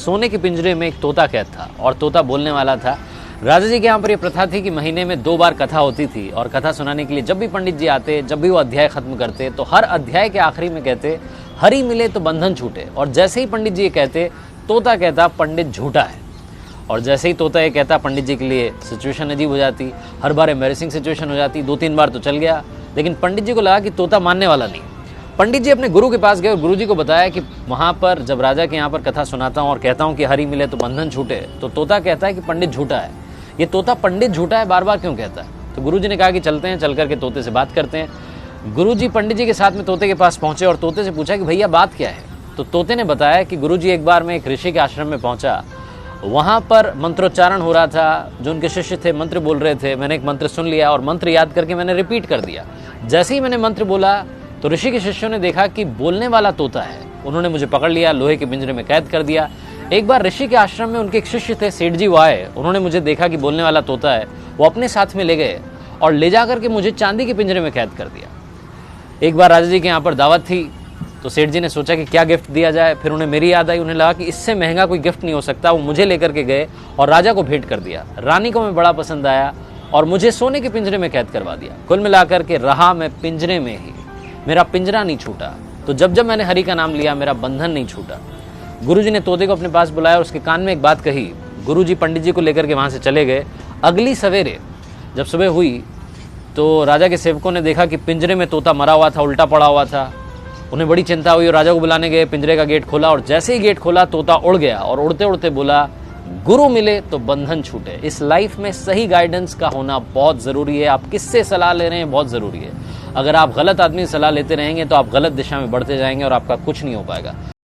सोने के पिंजरे में एक तोता कैद था और तोता बोलने वाला था। राजा जी के यहाँ पर यह प्रथा थी कि महीने में 2 बार कथा होती थी और कथा सुनाने के लिए जब भी पंडित जी आते, जब भी वो अध्याय खत्म करते तो हर अध्याय के आखिरी में कहते हरि मिले तो बंधन छूटे। और जैसे ही पंडित जी ये कहते तोता कहता पंडित झूठा है। और जैसे ही तोता ये कहता पंडित जी के लिए सिचुएशन अजीब हो जाती, हर बार एम्बैरेसिंग सिचुएशन हो जाती। 2-3 बार तो चल गया, लेकिन पंडित जी को लगा कि तोता मानने वाला नहीं। पंडित जी अपने गुरु के पास गए और गुरु जी को बताया कि वहाँ पर जब राजा के यहाँ पर कथा सुनाता हूँ और कहता हूँ कि हरि मिले तो बंधन छूटे, तो तोता कहता है कि पंडित झूठा है। ये तोता पंडित झूठा है बार बार क्यों कहता है? तो गुरु जी ने कहा कि चलते हैं, चल करके तोते से बात करते हैं। गुरु जी पंडित जी के साथ में तोते के पास पहुंचे और तोते से पूछा कि भैया बात क्या है? तो तोते ने बताया कि गुरु जी एक बार मैं एक ऋषि के आश्रम में पहुंचा, वहाँ पर मंत्रोच्चारण हो रहा था, जो उनके शिष्य थे मंत्र बोल रहे थे। मैंने एक मंत्र सुन लिया और मंत्र याद करके मैंने रिपीट कर दिया। जैसे ही मैंने मंत्र बोला तो ऋषि के शिष्यों ने देखा कि बोलने वाला तोता है। उन्होंने मुझे पकड़ लिया, लोहे के पिंजरे में कैद कर दिया। एक बार ऋषि के आश्रम में उनके एक शिष्य थे, सेठ जी, वो आए। उन्होंने मुझे देखा कि बोलने वाला तोता है, वो अपने साथ में ले गए और ले जा करके मुझे चांदी के पिंजरे में कैद कर दिया। एक बार राजा जी के यहाँ पर दावत थी तो सेठ जी ने सोचा कि क्या गिफ्ट दिया जाए। फिर उन्हें मेरी याद आई, उन्हें लगा कि इससे महंगा कोई गिफ्ट नहीं हो सकता। वो मुझे लेकर के गए और राजा को भेंट कर दिया। रानी को मैं बड़ा पसंद आया और मुझे सोने के पिंजरे में कैद करवा दिया। कुल मिलाकर के रहा मैं पिंजरे में ही, मेरा पिंजरा नहीं छूटा। तो जब जब मैंने हरि का नाम लिया मेरा बंधन नहीं छूटा। गुरुजी ने तोते को अपने पास बुलाया और उसके कान में एक बात कही। गुरुजी पंडित जी को लेकर के वहाँ से चले गए। अगली सवेरे जब सुबह हुई तो राजा के सेवकों ने देखा कि पिंजरे में तोता मरा हुआ था, उल्टा पड़ा हुआ था। उन्हें बड़ी चिंता हुई और राजा को बुलाने गए। पिंजरे का गेट खोला और जैसे ही गेट खोला तोता उड़ गया और उड़ते उड़ते बोला गुरु मिले तो बंधन छूटे। इस लाइफ में सही गाइडेंस का होना बहुत ज़रूरी है। आप किससे सलाह ले रहे हैं बहुत ज़रूरी है। अगर आप गलत आदमी से सलाह लेते रहेंगे तो आप गलत दिशा में बढ़ते जाएंगे और आपका कुछ नहीं हो पाएगा।